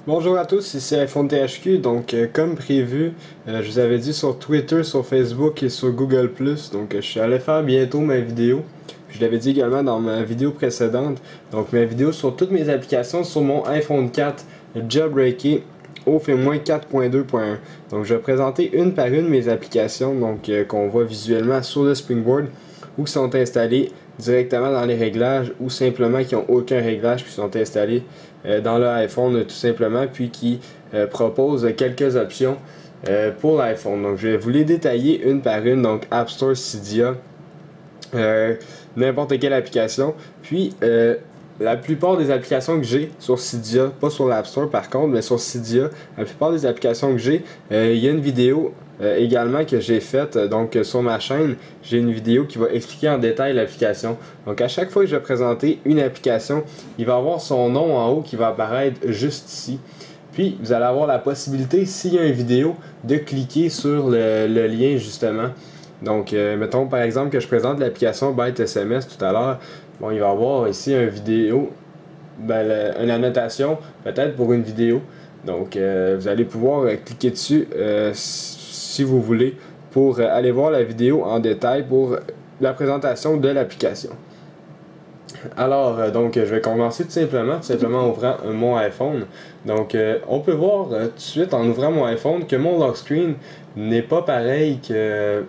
Bonjour à tous, ici iPhone THQ. Donc, comme prévu, je vous avais dit sur Twitter, sur Facebook et sur Google+. Donc, je suis allé faire bientôt ma vidéo. Je l'avais dit également dans ma vidéo précédente. Donc, ma vidéo sur toutes mes applications sur mon iPhone 4 jailbreaké au FMWay 4.2.1. Donc, je vais présenter une par une mes applications donc qu'on voit visuellement sur le Springboard ou qui sont installées directement dans les réglages ou simplement qui n'ont aucun réglage puis sont installés dans l'iPhone tout simplement puis qui propose quelques options pour l'iPhone. Donc je vais vous les détailler une par une. Donc App Store, Cydia, n'importe quelle application. Puis la plupart des applications que j'ai sur Cydia, pas sur l'App Store par contre, mais sur Cydia, la plupart des applications que j'ai, il y a une vidéo également que j'ai faite donc sur ma chaîne. J'ai une vidéo qui va expliquer en détail l'application. Donc à chaque fois que je vais présenter une application, il va avoir son nom en haut qui va apparaître juste ici. Puis vous allez avoir la possibilité, s'il y a une vidéo, de cliquer sur le lien justement. Donc mettons par exemple que je présente l'application Byte SMS tout à l'heure. Bon, il va y avoir ici une vidéo, une annotation peut-être pour une vidéo. Donc vous allez pouvoir cliquer dessus si vous voulez pour aller voir la vidéo en détail pour la présentation de l'application. Alors, donc, je vais commencer tout simplement en ouvrant mon iPhone. Donc, on peut voir tout de suite en ouvrant mon iPhone que mon lock screen n'est pas pareil que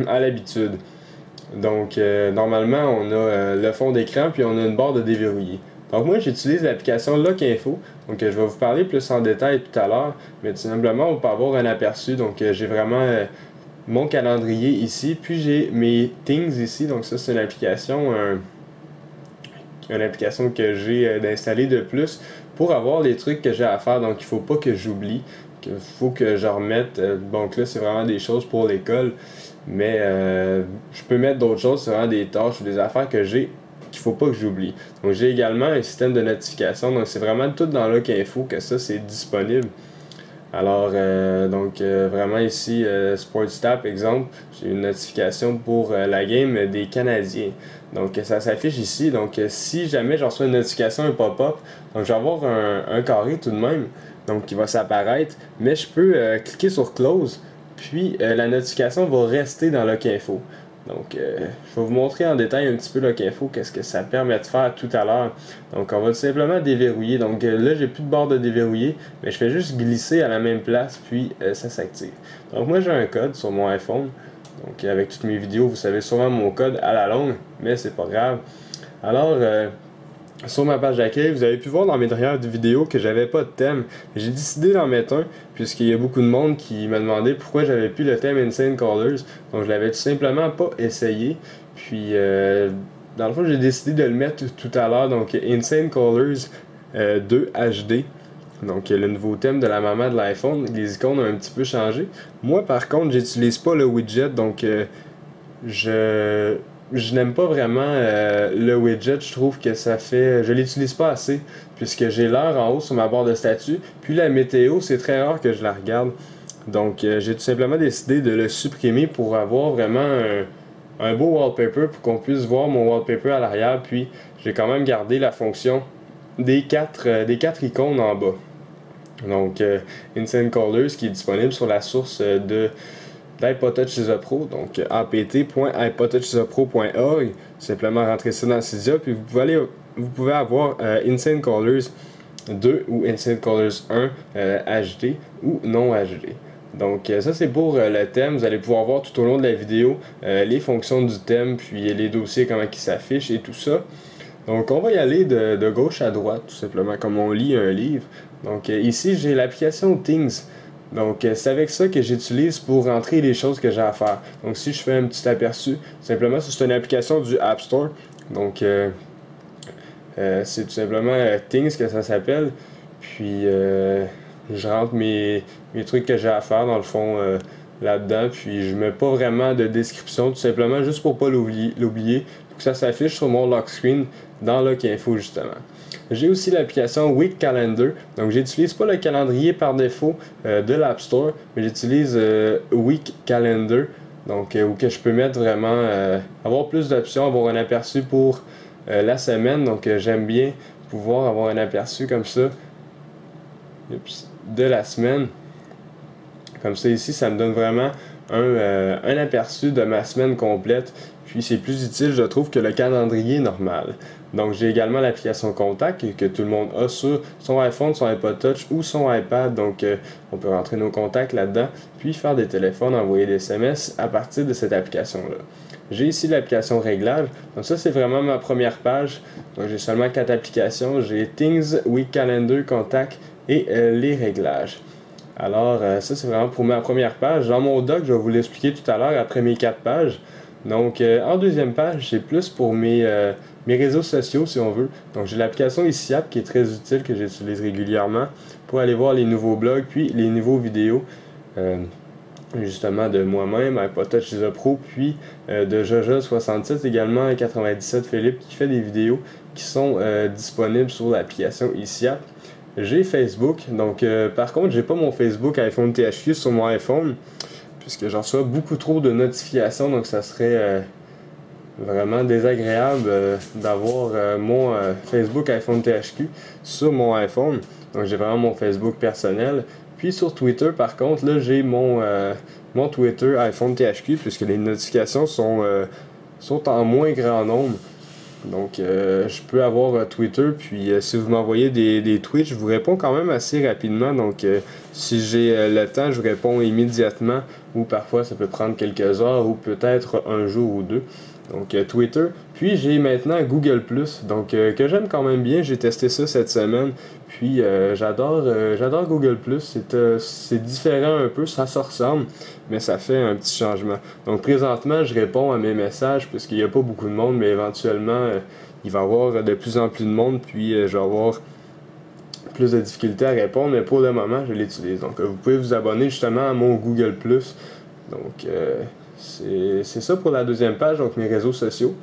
à l'habitude. Donc, normalement, on a le fond d'écran puis on a une barre de déverrouiller. Donc, moi, j'utilise l'application Lock Info. Donc, je vais vous parler plus en détail tout à l'heure, mais tout simplement, on peut avoir un aperçu. Donc, j'ai vraiment mon calendrier ici, puis j'ai mes Things ici. Donc, ça, c'est une application que j'ai d'installer de plus pour avoir les trucs que j'ai à faire. Donc, il faut pas que j'oublie, qu'il faut que je remette. Donc là, c'est vraiment des choses pour l'école. Mais je peux mettre d'autres choses, c'est vraiment des tâches ou des affaires que j'ai qu'il faut pas que j'oublie. Donc j'ai également un système de notification, donc c'est vraiment tout dans Lock Info que ça c'est disponible. Alors vraiment ici SportsTap exemple, j'ai une notification pour la game des Canadiens. Donc ça s'affiche ici. Donc si jamais je reçois une notification, un pop-up, donc je vais avoir un carré tout de même, donc qui va s'apparaître, mais je peux cliquer sur Close. Puis la notification va rester dans Lock Info. Donc je vais vous montrer en détail un petit peu Lock Info, qu'est-ce que ça permet de faire tout à l'heure. Donc on va tout simplement déverrouiller. Donc là j'ai plus de barre de déverrouiller, mais je fais juste glisser à la même place, puis ça s'active. Donc moi j'ai un code sur mon iPhone. Donc avec toutes mes vidéos, vous savez sûrement mon code à la longue, mais c'est pas grave. Alors sur ma page d'accueil, vous avez pu voir dans mes dernières vidéos que j'avais pas de thème. J'ai décidé d'en mettre un, puisqu'il y a beaucoup de monde qui m'a demandé pourquoi j'avais plus le thème Insane Colors. Donc je l'avais tout simplement pas essayé. Puis dans le fond, j'ai décidé de le mettre tout à l'heure. Donc Insane Colors 2 HD. Donc le nouveau thème de la maman de l'iPhone. Les icônes ont un petit peu changé. Moi par contre, j'utilise pas le widget, donc je je n'aime pas vraiment le widget. Je trouve que ça fait. Je l'utilise pas assez, puisque j'ai l'heure en haut sur ma barre de statut. Puis la météo, c'est très rare que je la regarde. Donc j'ai tout simplement décidé de le supprimer pour avoir vraiment un beau wallpaper pour qu'on puisse voir mon wallpaper à l'arrière. Puis j'ai quand même gardé la fonction des quatre icônes en bas. Donc Insane Colors qui est disponible sur la source de l'iPod Touch Pro, donc apt.ipodtouchpro.org. Simplement rentrer ça dans Cydia, puis vous pouvez avoir Insane Colors 2 ou Insane Colors 1 HD ou non HD. Donc ça c'est pour le thème. Vous allez pouvoir voir tout au long de la vidéo les fonctions du thème, puis les dossiers, comment ils s'affichent et tout ça. Donc on va y aller de gauche à droite, tout simplement, comme on lit un livre. Donc ici j'ai l'application Things. Donc c'est avec ça que j'utilise pour rentrer les choses que j'ai à faire. Donc si je fais un petit aperçu, simplement c'est une application du App Store. Donc c'est tout simplement Things que ça s'appelle. Puis je rentre mes trucs que j'ai à faire dans le fond là-dedans. Puis je mets pas vraiment de description, tout simplement juste pour pas l'oublier. Que ça s'affiche sur mon lock screen dans Lock Info justement. J'ai aussi l'application Week Calendar. Donc j'utilise pas le calendrier par défaut de l'App Store, mais j'utilise Week Calendar. Donc où que je peux mettre vraiment avoir plus d'options, avoir un aperçu pour la semaine. Donc j'aime bien pouvoir avoir un aperçu comme ça de la semaine. Comme ça ici, ça me donne vraiment un aperçu de ma semaine complète. Puis c'est plus utile, je trouve, que le calendrier normal. Donc j'ai également l'application Contact que tout le monde a sur son iPhone, son iPod Touch ou son iPad. Donc on peut rentrer nos contacts là-dedans, puis faire des téléphones, envoyer des SMS à partir de cette application-là. J'ai ici l'application Réglages. Donc ça, c'est vraiment ma première page. Donc j'ai seulement 4 applications. J'ai Things, Week Calendar, Contact et les réglages. Alors ça, c'est vraiment pour ma première page. Dans mon doc, je vais vous l'expliquer tout à l'heure après mes 4 pages. Donc en deuxième page, c'est plus pour mes réseaux sociaux, si on veut. Donc j'ai l'application ICIAP qui est très utile, que j'utilise régulièrement pour aller voir les nouveaux blogs, puis les nouveaux vidéos. Justement de moi-même, iPod Touch Isa Pro, puis de Jojo67 également, et 97 Philippe qui fait des vidéos qui sont disponibles sur l'application ICIAP. J'ai Facebook, donc par contre j'ai pas mon Facebook iPhone THQ sur mon iPhone, puisque j'en reçois beaucoup trop de notifications, donc ça serait vraiment désagréable d'avoir mon Facebook iPhone THQ sur mon iPhone. Donc j'ai vraiment mon Facebook personnel. Puis sur Twitter, par contre, là j'ai mon Twitter iPhone THQ, puisque les notifications sont en moins grand nombre. Donc je peux avoir Twitter, puis si vous m'envoyez des tweets, je vous réponds quand même assez rapidement. Donc si j'ai le temps, je vous réponds immédiatement, ou parfois ça peut prendre quelques heures, ou peut-être un jour ou deux. Donc Twitter. Puis j'ai maintenant Google+, donc que j'aime quand même bien. J'ai testé ça cette semaine. Puis j'adore Google+. C'est différent un peu, ça se ressemble, mais ça fait un petit changement. Donc présentement, je réponds à mes messages puisqu'il n'y a pas beaucoup de monde, mais éventuellement, il va y avoir de plus en plus de monde. Puis je vais avoir plus de difficultés à répondre, mais pour le moment, je l'utilise. Donc vous pouvez vous abonner justement à mon Google+. Donc c'est ça pour la deuxième page, donc mes réseaux sociaux.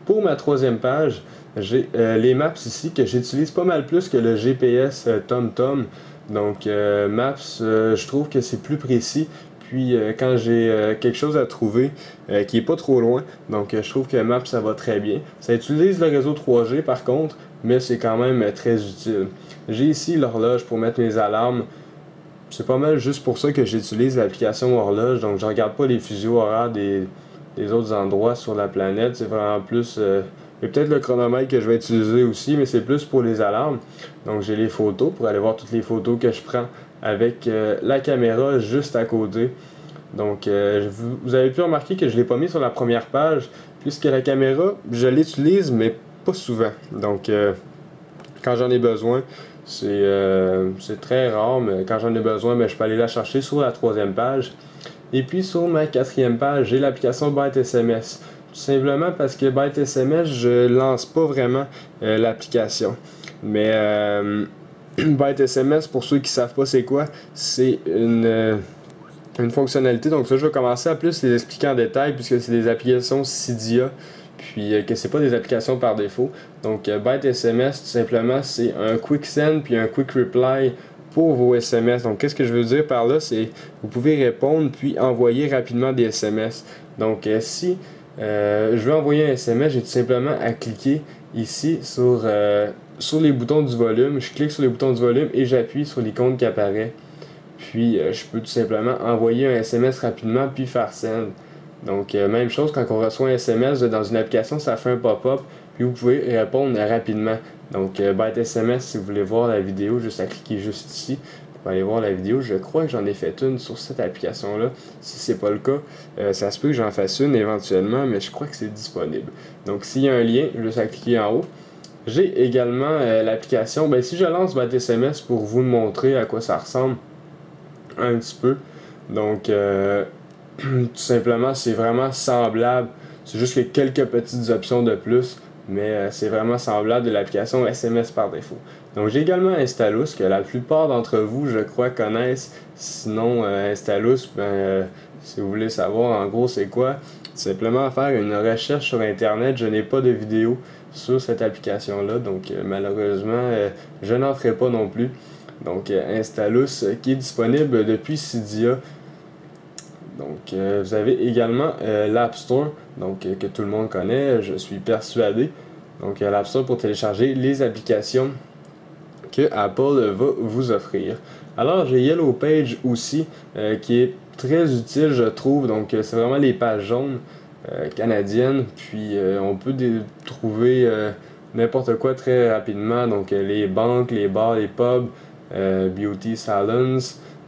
Pour ma troisième page, j'ai les maps ici que j'utilise pas mal plus que le GPS TomTom. Donc Maps, je trouve que c'est plus précis. Puis quand j'ai quelque chose à trouver qui est pas trop loin, donc je trouve que Maps ça va très bien. Ça utilise le réseau 3G par contre, mais c'est quand même très utile. J'ai ici l'horloge pour mettre mes alarmes. C'est pas mal juste pour ça que j'utilise l'application horloge, donc je regarde pas les fuseaux horaires des autres endroits sur la planète. C'est vraiment plus il y a peut-être le chronomètre que je vais utiliser aussi, mais c'est plus pour les alarmes. Donc j'ai les photos pour aller voir toutes les photos que je prends avec la caméra juste à côté. Donc vous avez pu remarquer que je ne l'ai pas mis sur la première page, puisque la caméra, je l'utilise, mais pas souvent. Donc quand j'en ai besoin, c'est très rare, mais quand j'en ai besoin, je peux aller la chercher sur la troisième page. Et puis sur ma quatrième page, j'ai l'application ByteSMS. Tout simplement parce que ByteSMS, je lance pas vraiment l'application. Mais ByteSMS, pour ceux qui savent pas c'est quoi, c'est une fonctionnalité. Donc ça, je vais commencer à plus les expliquer en détail, puisque c'est des applications Cydia, puis que c'est pas des applications par défaut. Donc ByteSMS, tout simplement, c'est un Quick Send puis un Quick Reply pour vos SMS. Donc qu'est-ce que je veux dire par là, c'est vous pouvez répondre puis envoyer rapidement des SMS. Donc si je veux envoyer un SMS, j'ai tout simplement à cliquer ici sur les boutons du volume. Je clique sur les boutons du volume et j'appuie sur l'icône qui apparaît. Puis je peux tout simplement envoyer un SMS rapidement puis faire send. Donc même chose quand on reçoit un SMS dans une application, ça fait un pop-up puis vous pouvez répondre rapidement. Donc ByteSMS, si vous voulez voir la vidéo, juste à cliquer juste ici. Pour aller voir la vidéo, je crois que j'en ai fait une sur cette application-là. Si c'est pas le cas, ça se peut que j'en fasse une éventuellement, mais je crois que c'est disponible. Donc s'il y a un lien, juste à cliquer en haut. J'ai également l'application, si je lance ByteSMS pour vous montrer à quoi ça ressemble un petit peu. Donc tout simplement, c'est vraiment semblable. C'est juste qu'il y a quelques petites options de plus, mais c'est vraiment semblable de l'application SMS par défaut. Donc j'ai également Installous, que la plupart d'entre vous, je crois, connaissent. Sinon, Installous, si vous voulez savoir en gros c'est quoi, simplement faire une recherche sur Internet. Je n'ai pas de vidéo sur cette application-là, donc malheureusement, je n'en ferai pas non plus. Donc Installous, qui est disponible depuis Cydia. Donc vous avez également l'App Store, donc que tout le monde connaît, je suis persuadé. Donc l'App Store pour télécharger les applications que Apple va vous offrir. Alors j'ai Yellow Page aussi qui est très utile je trouve, donc c'est vraiment les pages jaunes canadiennes, puis on peut trouver n'importe quoi très rapidement, donc les banques, les bars, les pubs, beauty salons,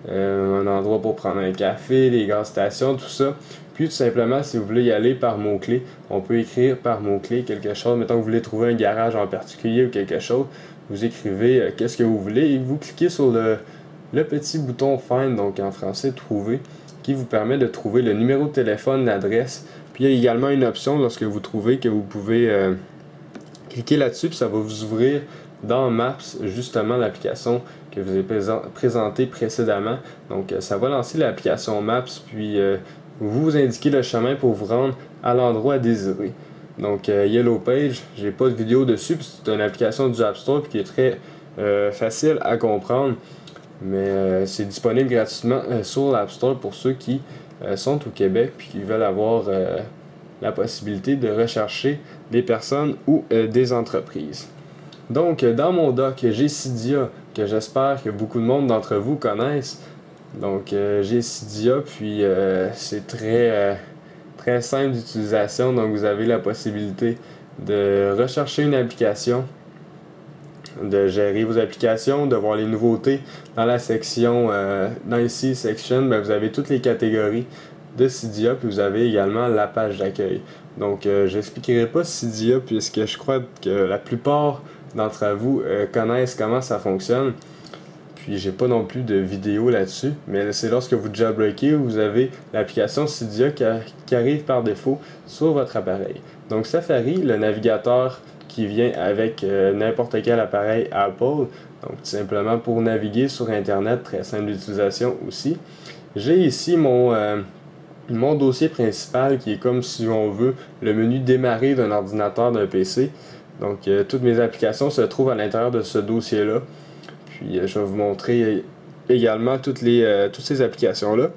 un endroit pour prendre un café, les gaz stations, tout ça. Puis tout simplement, si vous voulez y aller par mots-clés, on peut écrire par mots-clés quelque chose. Mettons que vous voulez trouver un garage en particulier ou quelque chose, vous écrivez qu'est-ce que vous voulez et vous cliquez sur le petit bouton Find, donc en français trouver, qui vous permet de trouver le numéro de téléphone, l'adresse. Puis il y a également une option lorsque vous trouvez que vous pouvez cliquer là-dessus, puis ça va vous ouvrir dans Maps justement l'application que vous avez présentée précédemment. Donc ça va lancer l'application Maps, puis vous indiquez le chemin pour vous rendre à l'endroit désiré. Donc Yellow Page, j'ai pas de vidéo dessus, puis c'est une application du App Store qui est très facile à comprendre. Mais c'est disponible gratuitement sur l'App Store pour ceux qui sont au Québec puis qui veulent avoir la possibilité de rechercher des personnes ou des entreprises. Donc, dans mon doc, j'ai Cydia, que j'espère que beaucoup de monde d'entre vous connaissent. Donc, j'ai Cydia, puis c'est très simple d'utilisation. Donc, vous avez la possibilité de rechercher une application, de gérer vos applications, de voir les nouveautés. Dans la section, dans ici, section, vous avez toutes les catégories de Cydia, puis vous avez également la page d'accueil. Donc, je n'expliquerai pas Cydia, puisque je crois que la plupart d'entre vous connaissent comment ça fonctionne. Puis, j'ai pas non plus de vidéo là-dessus, mais c'est lorsque vous jailbreakez, vous avez l'application Cydia qui arrive par défaut sur votre appareil. Donc, Safari, le navigateur qui vient avec n'importe quel appareil Apple, donc tout simplement pour naviguer sur Internet, très simple d'utilisation aussi. J'ai ici mon dossier principal qui est comme si on veut le menu démarrer d'un ordinateur, d'un PC. Donc toutes mes applications se trouvent à l'intérieur de ce dossier-là. Puis je vais vous montrer également toutes ces applications-là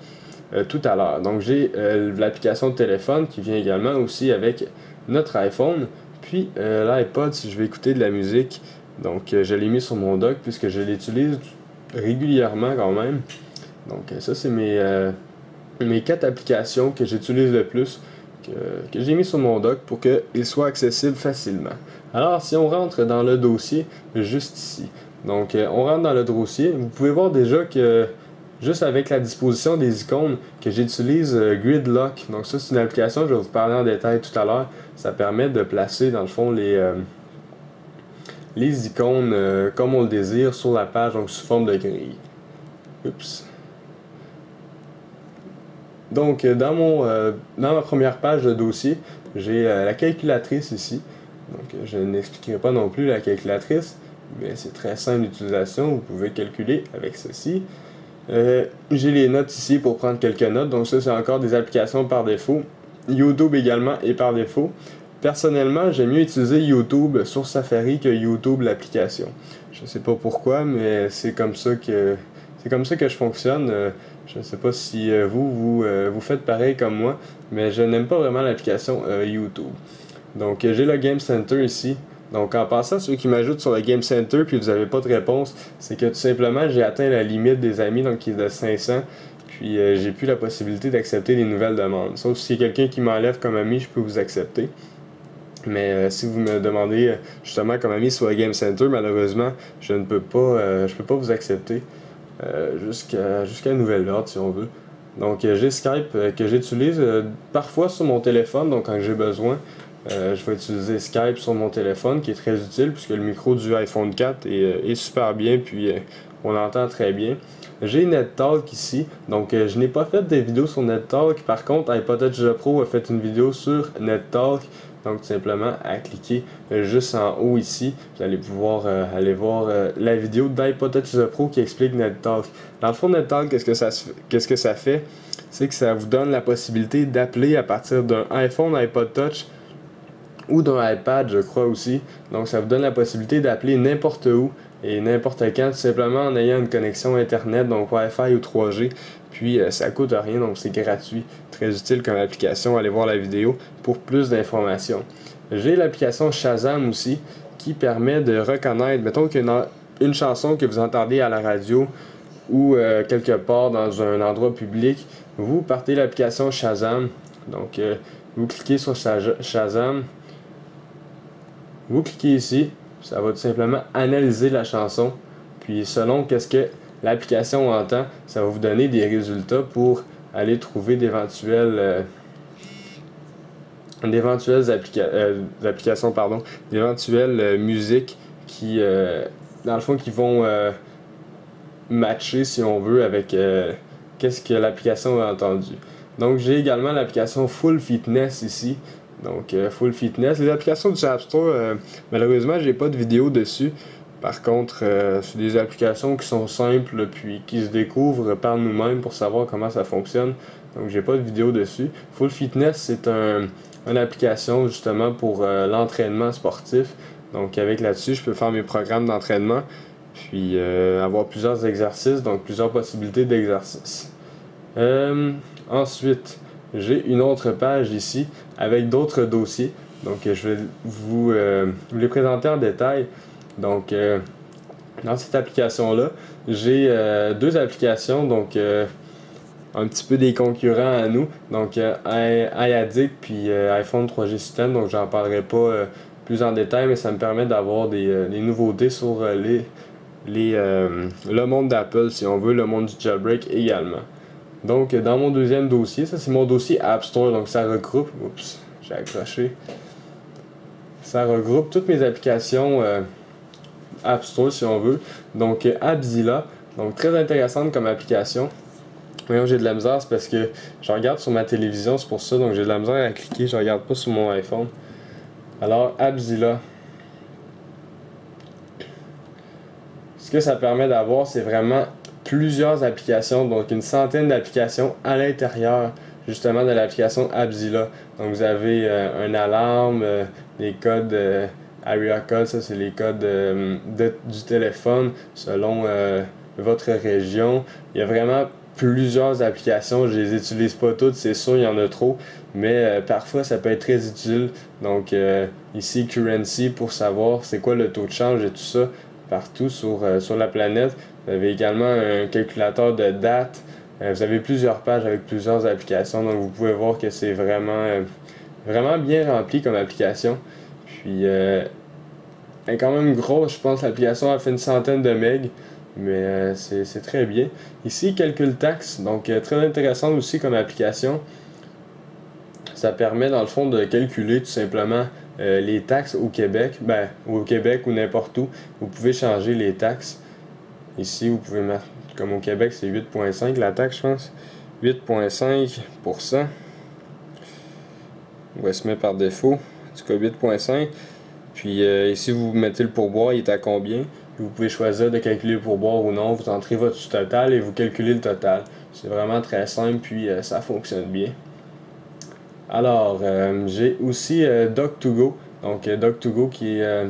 tout à l'heure. Donc j'ai l'application de téléphone qui vient également aussi avec notre iPhone. Puis l'iPod, si je vais écouter de la musique, donc je l'ai mis sur mon dock puisque je l'utilise régulièrement quand même. Donc ça c'est mes 4 applications que j'utilise le plus, que j'ai mis sur mon dock pour qu'ils soient accessibles facilement. Alors si on rentre dans le dossier, juste ici, donc on rentre dans le dossier, vous pouvez voir déjà que juste avec la disposition des icônes que j'utilise Gridlock, donc ça c'est une application, je vais vous parler en détail tout à l'heure, ça permet de placer dans le fond les icônes comme on le désire sur la page, donc sous forme de grille. Oups. Donc dans ma première page de dossier, j'ai la calculatrice ici, donc je n'expliquerai pas non plus la calculatrice, mais c'est très simple d'utilisation, vous pouvez calculer avec ceci. J'ai les notes ici pour prendre quelques notes, donc ça c'est encore des applications par défaut. YouTube également est par défaut. Personnellement, j'aime mieux utiliser YouTube sur Safari que YouTube l'application. Je sais pas pourquoi, mais c'est comme ça que je fonctionne. Je ne sais pas si vous faites pareil comme moi, mais je n'aime pas vraiment l'application YouTube. Donc j'ai le Game Center ici. Donc en passant, ceux qui m'ajoutent sur le Game Center puis vous n'avez pas de réponse, c'est que tout simplement j'ai atteint la limite des amis, donc qui est de 500. Puis j'ai plus la possibilité d'accepter des nouvelles demandes. Sauf si c'est quelqu'un qui m'enlève comme ami, je peux vous accepter. Mais si vous me demandez justement comme ami sur le Game Center, malheureusement, je peux pas vous accepter jusqu'à nouvel ordre si on veut. Donc j'ai Skype que j'utilise parfois sur mon téléphone, donc quand j'ai besoin. Je vais utiliser Skype sur mon téléphone qui est très utile puisque le micro du iPhone 4 est super bien puis on entend très bien. J'ai NetTalk ici, donc je n'ai pas fait de vidéo sur NetTalk, par contre iPod Touch Pro a fait une vidéo sur NetTalk, donc tout simplement à cliquer juste en haut ici, vous allez pouvoir aller voir la vidéo d'iPod Touch Pro qui explique NetTalk. Dans le fond NetTalk, qu'est-ce que ça fait? C'est que ça vous donne la possibilité d'appeler à partir d'un iPhone, iPod Touch ou d'un iPad, je crois aussi. Donc ça vous donne la possibilité d'appeler n'importe où et n'importe quand, tout simplement en ayant une connexion Internet, donc Wi-Fi ou 3G. Puis ça coûte rien, donc c'est gratuit. Très utile comme application. Allez voir la vidéo pour plus d'informations. J'ai l'application Shazam aussi qui permet de reconnaître, mettons qu'il y a une chanson que vous entendez à la radio ou quelque part dans un endroit public, vous partez l'application Shazam. Donc, vous cliquez sur Shazam, vous cliquez ici, ça va tout simplement analyser la chanson. Puis, selon qu'est-ce que l'application entend, ça va vous donner des résultats pour aller trouver d'éventuelles musiques qui, dans le fond, qui vont matcher, si on veut, avec qu'est-ce que l'application a entendu. Donc, j'ai également l'application Full Fitness ici. Donc, Full Fitness. Les applications du App Store, malheureusement, j'ai pas de vidéo dessus. Par contre, c'est des applications qui sont simples puis qui se découvrent par nous-mêmes pour savoir comment ça fonctionne. Donc, j'ai pas de vidéo dessus. Full Fitness, c'est une application justement pour l'entraînement sportif. Donc, avec là-dessus, je peux faire mes programmes d'entraînement puis avoir plusieurs exercices, donc plusieurs possibilités d'exercices. Ensuite, j'ai une autre page ici avec d'autres dossiers. Donc, je vais vous les présenter en détail. Donc, dans cette application-là, j'ai deux applications, donc un petit peu des concurrents à nous. Donc, iAddict puis iPhone 3G System. Donc, j'en parlerai pas plus en détail, mais ça me permet d'avoir des nouveautés sur le monde d'Apple, si on veut, le monde du jailbreak également. Donc, dans mon deuxième dossier, ça c'est mon dossier App Store, donc ça regroupe, oups, j'ai accroché, ça regroupe toutes mes applications App Store, si on veut. Donc, Appzilla, donc très intéressante comme application. Voyons, j'ai de la misère, c'est parce que je regarde sur ma télévision, c'est pour ça, donc j'ai de la misère à cliquer, je regarde pas sur mon iPhone. Alors, Appzilla. Ce que ça permet d'avoir, c'est vraiment plusieurs applications, donc une centaine d'applications à l'intérieur justement de l'application Appzilla. Donc vous avez un alarme, des codes area code, ça c'est les codes du téléphone selon votre région. Il y a vraiment plusieurs applications, je les utilise pas toutes, c'est sûr, il y en a trop, mais parfois ça peut être très utile. Donc ici Currency pour savoir c'est quoi le taux de change et tout ça partout sur la planète. Vous avez également un calculateur de date. Vous avez plusieurs pages avec plusieurs applications, donc vous pouvez voir que c'est vraiment bien rempli comme application. Puis elle est quand même grosse, je pense l'application a fait une centaine de MB, mais c'est très bien. Ici, calcul taxe, donc très intéressant aussi comme application. Ça permet dans le fond de calculer tout simplement les taxes au Québec, au Québec ou n'importe où. Vous pouvez changer les taxes. Ici, vous pouvez mettre, comme au Québec, c'est 8,5 la taxe, je pense. 8,5%. On va se mettre par défaut. En tout cas, 8,5. Puis ici, vous mettez le pourboire, il est à combien. Puis vous pouvez choisir de calculer le pourboire ou non. Vous entrez votre total et vous calculez le total. C'est vraiment très simple, puis ça fonctionne bien. Alors, j'ai aussi Doc2Go. Donc, Doc2Go qui est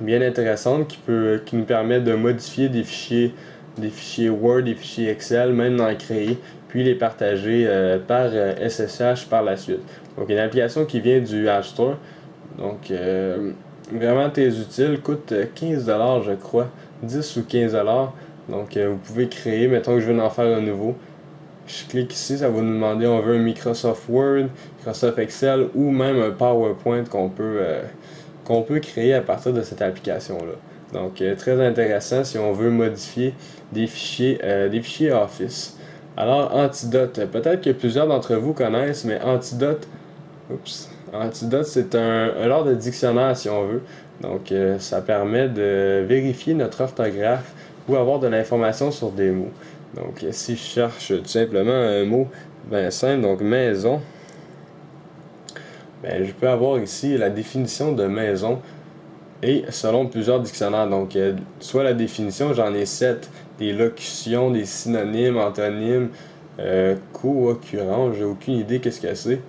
bien intéressante, qui nous permet de modifier des fichiers Word, des fichiers Excel, même d'en créer, puis les partager par SSH par la suite. Donc, une application qui vient du App Store. Donc, vraiment très utile. Coûte 15$, je crois. 10 ou 15$. Donc, vous pouvez créer, mettons que je veux en faire un nouveau. Je clique ici, ça va nous demander on veut un Microsoft Word, Microsoft Excel ou même un PowerPoint qu'on peut créer à partir de cette application-là. Donc, très intéressant si on veut modifier des fichiers Office. Alors, Antidote, peut-être que plusieurs d'entre vous connaissent, mais Antidote, c'est un genre de dictionnaire si on veut. Donc, ça permet de vérifier notre orthographe ou avoir de l'information sur des mots. Donc, si je cherche tout simplement un mot simple, donc maison, je peux avoir ici la définition de maison et selon plusieurs dictionnaires. Donc, soit la définition, j'en ai 7, des locutions, des synonymes, antonymes, co-occurrents, j'ai aucune idée qu'est-ce que c'est.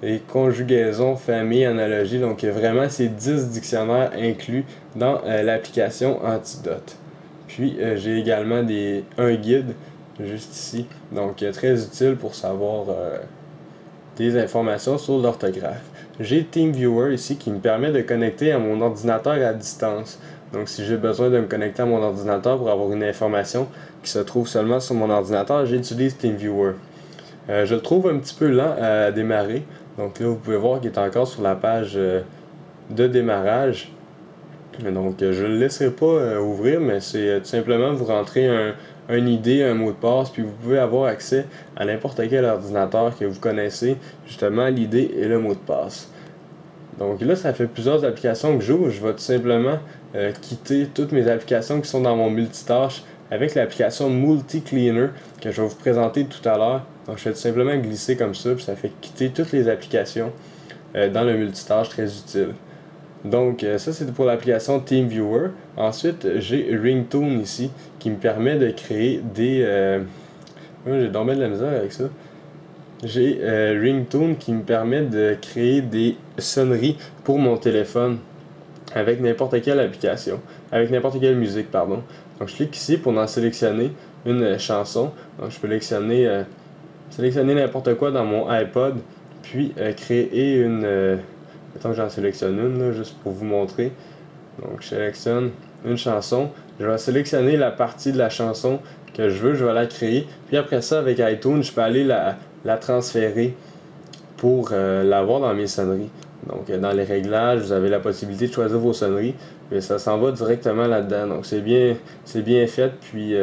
Et conjugaison, famille, analogie. Donc, vraiment, c'est 10 dictionnaires inclus dans l'application Antidote. Puis, j'ai également un guide juste ici. Donc, très utile pour savoir des informations sur l'orthographe. J'ai TeamViewer ici qui me permet de connecter à mon ordinateur à distance. Donc si j'ai besoin de me connecter à mon ordinateur pour avoir une information qui se trouve seulement sur mon ordinateur, j'utilise TeamViewer. Je le trouve un petit peu lent à démarrer. Donc là, vous pouvez voir qu'il est encore sur la page de démarrage. Donc je ne le laisserai pas ouvrir, mais c'est tout simplement vous rentrez un ID, un mot de passe, puis vous pouvez avoir accès à n'importe quel ordinateur que vous connaissez, justement l'ID et le mot de passe. Donc là, ça fait plusieurs applications que j'ouvre. Je vais tout simplement quitter toutes mes applications qui sont dans mon multitâche avec l'application Multi Cleaner que je vais vous présenter tout à l'heure. Donc je vais tout simplement glisser comme ça, puis ça fait quitter toutes les applications dans le multitâche, très utile. Donc ça c'est pour l'application TeamViewer. Ensuite j'ai Ringtone ici qui me permet de créer des... j'ai dormi de la misère avec ça. J'ai Ringtone qui me permet de créer des sonneries pour mon téléphone avec n'importe quelle application, avec n'importe quelle musique, pardon. Donc je clique ici pour en sélectionner une chanson. Donc je peux sélectionner n'importe quoi dans mon iPod, puis créer une... mettons que j'en sélectionne une, là, juste pour vous montrer. Donc je sélectionne une chanson. Je vais sélectionner la partie de la chanson que je veux, je vais la créer. Puis après ça, avec iTunes, je peux aller la transférer pour l'avoir dans mes sonneries. Donc dans les réglages, vous avez la possibilité de choisir vos sonneries, mais ça s'en va directement là-dedans. Donc c'est bien fait, puis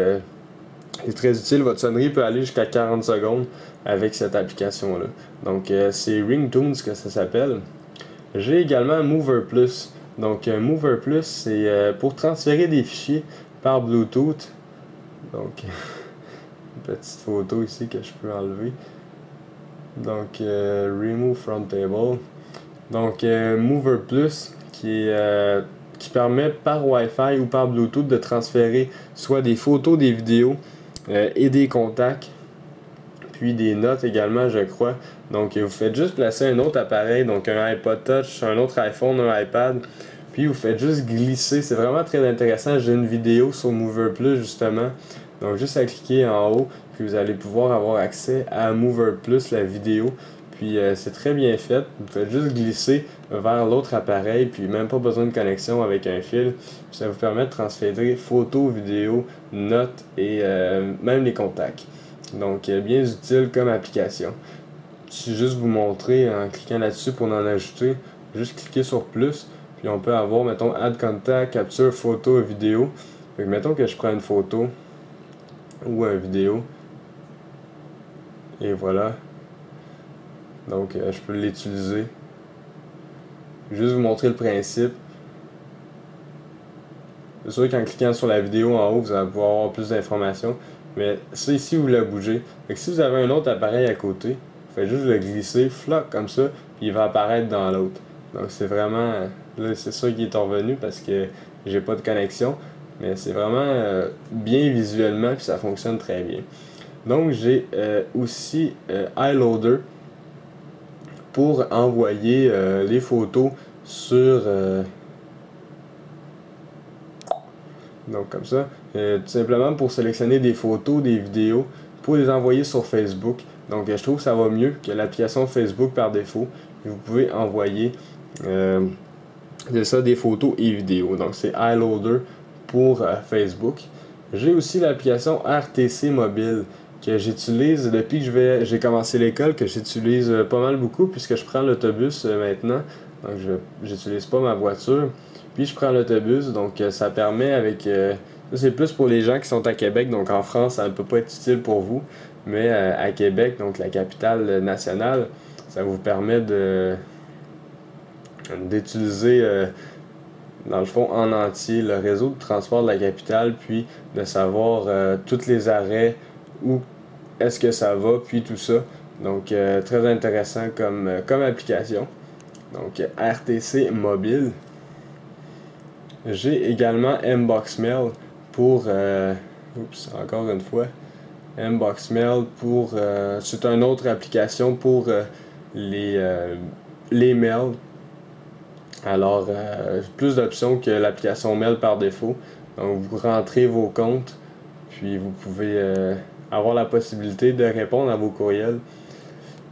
c'est très utile. Votre sonnerie peut aller jusqu'à 40 secondes avec cette application-là. Donc c'est Ringtones que ça s'appelle. J'ai également Mover Plus. Donc Mover Plus, c'est pour transférer des fichiers par Bluetooth. Donc une petite photo ici que je peux enlever. Donc Remove from Table. Donc Mover Plus qui permet par Wi-Fi ou par Bluetooth de transférer soit des photos, des vidéos et des contacts, puis des notes également, je crois. Donc vous faites juste placer un autre appareil, donc un iPod Touch, un autre iPhone, un iPad, puis vous faites juste glisser. C'est vraiment très intéressant. J'ai une vidéo sur Mover Plus justement. Donc juste à cliquer en haut, puis vous allez pouvoir avoir accès à Mover Plus, la vidéo. Puis c'est très bien fait. Vous faites juste glisser vers l'autre appareil, puis même pas besoin de connexion avec un fil. Puis ça vous permet de transférer photos, vidéos, notes et même les contacts. Donc bien utile comme application. Si juste vous montrer en cliquant là-dessus pour en ajouter, juste cliquer sur plus, puis on peut avoir, mettons, Add Contact, Capture Photo et Vidéo. Fait que mettons que je prends une photo ou une vidéo, et voilà. Donc je peux l'utiliser. Juste vous montrer le principe. C'est sûr qu'en cliquant sur la vidéo en haut, vous allez pouvoir avoir plus d'informations. Mais ça ici, vous le bougez. Fait que si vous avez un autre appareil à côté, vous faites juste le glisser, floc, comme ça, puis il va apparaître dans l'autre. Donc c'est vraiment... Là, c'est sûr qu'il est revenu parce que j'ai pas de connexion. Mais c'est vraiment bien visuellement, puis ça fonctionne très bien. Donc j'ai aussi iLoader pour envoyer les photos sur... donc comme ça, tout simplement pour sélectionner des photos, des vidéos, pour les envoyer sur Facebook. Donc je trouve que ça va mieux que l'application Facebook par défaut. Vous pouvez envoyer des photos et vidéos. Donc c'est iLoader pour Facebook. J'ai aussi l'application RTC Mobile que j'utilise depuis que j'ai commencé l'école, que j'utilise pas mal beaucoup puisque je prends l'autobus maintenant. Donc je n'utilise pas ma voiture. Puis je prends l'autobus, donc ça permet avec... c'est plus pour les gens qui sont à Québec, donc en France ça ne peut pas être utile pour vous. Mais à Québec, donc la capitale nationale, ça vous permet d'utiliser dans le fond en entier le réseau de transport de la capitale, puis de savoir tous les arrêts, où est-ce que ça va, puis tout ça. Donc très intéressant comme application. Donc RTC Mobile. J'ai également Mboxmail pour... encore une fois. Mboxmail pour... c'est une autre application pour les mails. Alors, plus d'options que l'application Mail par défaut. Donc, vous rentrez vos comptes, puis vous pouvez avoir la possibilité de répondre à vos courriels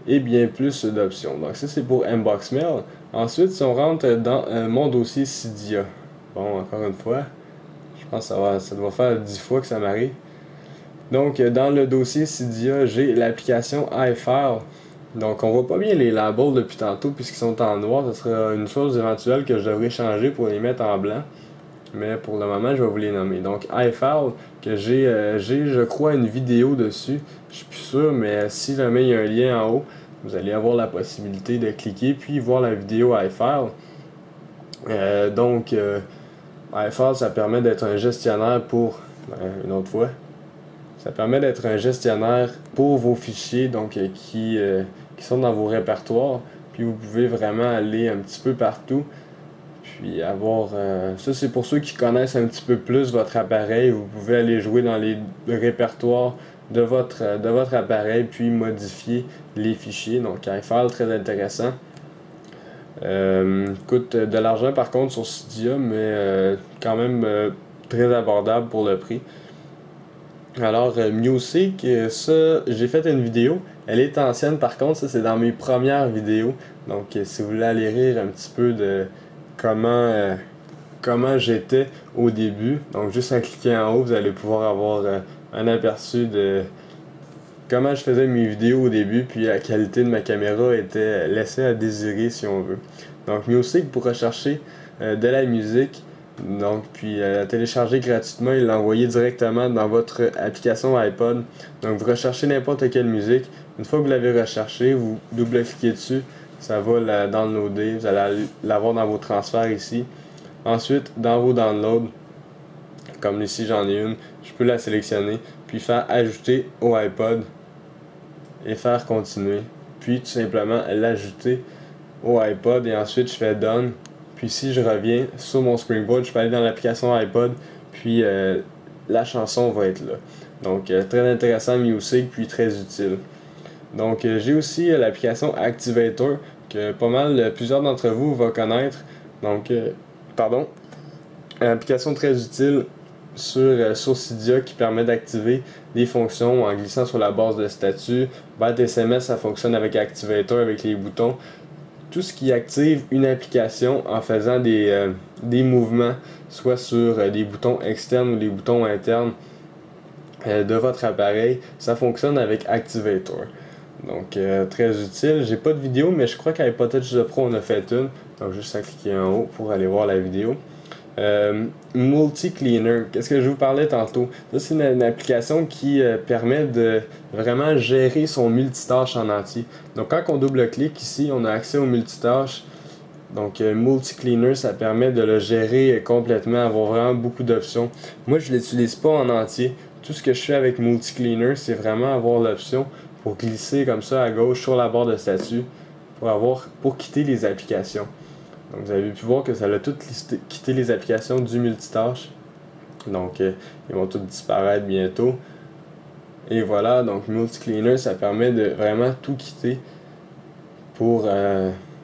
et bien plus d'options. Donc, ça, c'est pour Mboxmail. Ensuite, si on rentre dans mon dossier Cydia. Bon, encore une fois, je pense que ça doit faire 10 fois que ça m'arrive. Donc, dans le dossier Cydia, j'ai l'application iFile. Donc, on voit pas bien les labels depuis tantôt puisqu'ils sont en noir. Ce sera une chose éventuelle que je devrais changer pour les mettre en blanc. Mais pour le moment, je vais vous les nommer. Donc, iFile, que j'ai, je crois, une vidéo dessus. Je suis plus sûr, mais si jamais il y a un lien en haut, vous allez avoir la possibilité de cliquer puis voir la vidéo iFile. iFile, ça permet d'être un gestionnaire pour... une autre fois. Ça permet d'être un gestionnaire pour vos fichiers donc qui sont dans vos répertoires. Puis vous pouvez vraiment aller un petit peu partout. Puis avoir... ça, c'est pour ceux qui connaissent un petit peu plus votre appareil. Vous pouvez aller jouer dans les répertoires de votre appareil puis modifier les fichiers. Donc, iFile, très intéressant. Coûte de l'argent par contre sur Cydia, mais quand même très abordable pour le prix. Alors, Music, ça, j'ai fait une vidéo. Elle est ancienne par contre, ça c'est dans mes premières vidéos. Donc, si vous voulez aller rire un petit peu de comment j'étais au début, donc juste en cliquant en haut, vous allez pouvoir avoir un aperçu de comment je faisais mes vidéos au début, puis la qualité de ma caméra était laissée à désirer si on veut. Donc, Music pour rechercher de la musique. Donc, puis la télécharger gratuitement et l'envoyer directement dans votre application iPod. Donc, vous recherchez n'importe quelle musique. Une fois que vous l'avez recherché, vous double-cliquez dessus. Ça va la downloader. Vous allez l'avoir dans vos transferts ici. Ensuite, dans vos downloads, comme ici j'en ai une, je peux la sélectionner. Puis faire ajouter au iPod et faire continuer. Puis tout simplement l'ajouter au iPod et ensuite je fais Done. Puis si je reviens sur mon Springboard, je peux aller dans l'application iPod, puis la chanson va être là. Donc très intéressant Music, puis très utile. Donc j'ai aussi l'application Activator, que pas mal plusieurs d'entre vous vont connaître. Donc, une application très utile sur Cydia qui permet d'activer des fonctions en glissant sur la base de statut. BatSMS, ça fonctionne avec Activator, avec les boutons. Tout ce qui active une application en faisant des mouvements, soit sur des boutons externes ou des boutons internes de votre appareil, ça fonctionne avec Activator. Donc très utile. J'ai pas de vidéo, mais je crois qu'avec Touch the Pro on a fait une. Donc juste à cliquer en haut pour aller voir la vidéo. Multi-Cleaner, qu'est-ce que je vous parlais tantôt? Ça, c'est une application qui permet de vraiment gérer son multitâche en entier. Donc, quand on double-clique ici, on a accès au multitâche. Donc, Multi-Cleaner, ça permet de le gérer complètement, avoir vraiment beaucoup d'options. Moi, je ne l'utilise pas en entier. Tout ce que je fais avec Multi-Cleaner, c'est vraiment avoir l'option pour glisser comme ça à gauche sur la barre de statut pour quitter les applications. Donc vous avez pu voir que ça a tout quitté les applications du multitâche. Donc ils vont tous disparaître bientôt. Et voilà, donc Multi-Cleaner, ça permet de vraiment tout quitter pour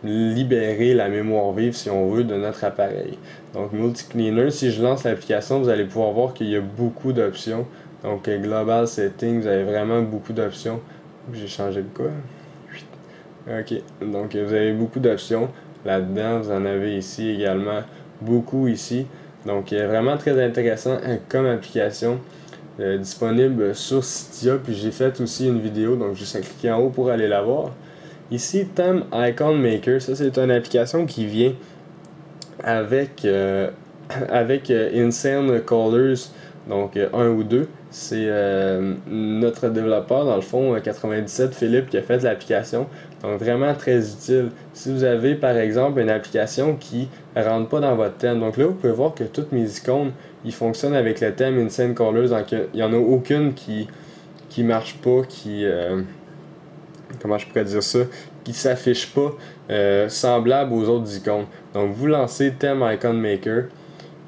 libérer la mémoire vive, si on veut, de notre appareil. Donc Multi-Cleaner, si je lance l'application, vous allez pouvoir voir qu'il y a beaucoup d'options. Donc Global Settings, vous avez vraiment beaucoup d'options. J'ai changé de quoi? Ok, donc vous avez beaucoup d'options. Là-dedans, vous en avez ici également beaucoup ici. Donc, vraiment très intéressant comme application disponible sur Cydia. Puis j'ai fait aussi une vidéo, donc juste à cliquer en haut pour aller la voir. Ici, Theme Icon Maker, ça c'est une application qui vient avec Insane Colors, donc 1 ou 2. C'est notre développeur, dans le fond, 97, Philippe, qui a fait l'application. Donc vraiment très utile. Si vous avez par exemple une application qui ne rentre pas dans votre thème, donc là vous pouvez voir que toutes mes icônes, ils fonctionnent avec le thème Insane Colors. Donc il n'y en a aucune qui marche pas, comment je pourrais dire ça, qui s'affiche pas semblable aux autres icônes. Donc vous lancez Theme Icon Maker,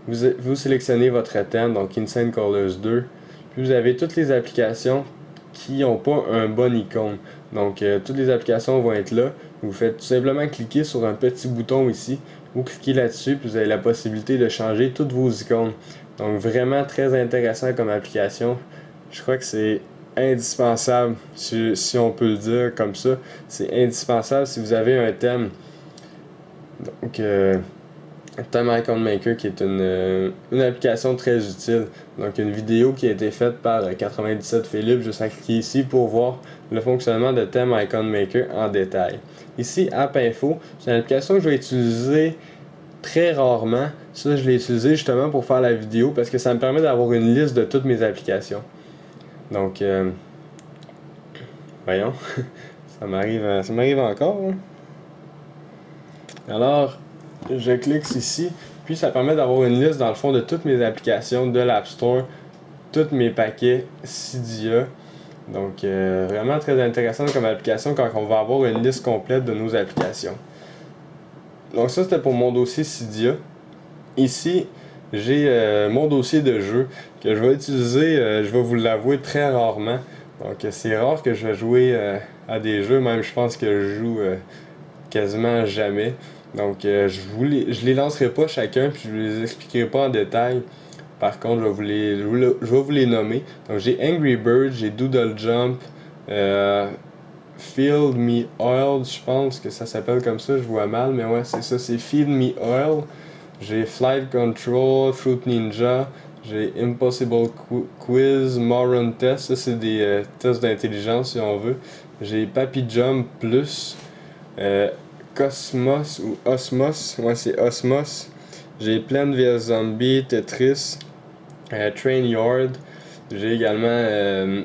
vous sélectionnez votre thème, donc Insane Colors 2, puis vous avez toutes les applications qui n'ont pas un bon icône. Donc toutes les applications vont être là. Vous faites tout simplement cliquer sur un petit bouton ici. Vous cliquez là-dessus, puis vous avez la possibilité de changer toutes vos icônes. Donc vraiment très intéressant comme application. Je crois que c'est indispensable, si on peut le dire comme ça. C'est indispensable si vous avez un thème. Donc Time Icon Maker qui est une application très utile. Donc une vidéo qui a été faite par 97 Philippe, juste à cliquer ici pour voir le fonctionnement de Time Icon Maker en détail. Ici, App Info, c'est une application que je vais utiliser très rarement. Ça, je l'ai utilisé justement pour faire la vidéo parce que ça me permet d'avoir une liste de toutes mes applications. Donc, voyons, ça m'arrive encore. Hein. Alors, je clique ici, puis ça permet d'avoir une liste dans le fond de toutes mes applications de l'App Store, tous mes paquets Cydia. Donc, vraiment très intéressant comme application quand on va avoir une liste complète de nos applications. Donc ça, c'était pour mon dossier Cydia. Ici, j'ai mon dossier de jeu que je vais utiliser, je vais vous l'avouer, très rarement. Donc c'est rare que je vais jouer à des jeux, même je pense que je joue quasiment jamais. Donc je les lancerai pas chacun, puis je les expliquerai pas en détail. Par contre, je vais vous les nommer. Donc j'ai Angry Birds, j'ai Doodle Jump, Feed Me Oil, je pense que ça s'appelle comme ça, je vois mal, mais ouais, c'est ça, c'est Feed Me Oil. J'ai Flight Control, Fruit Ninja, j'ai Impossible Quiz, Moron Test, ça c'est des tests d'intelligence si on veut. J'ai Papy Jump Plus, Cosmos ou Osmos, ouais c'est Osmos. J'ai Plant vs Zombie, Tetris, Train Yard. J'ai également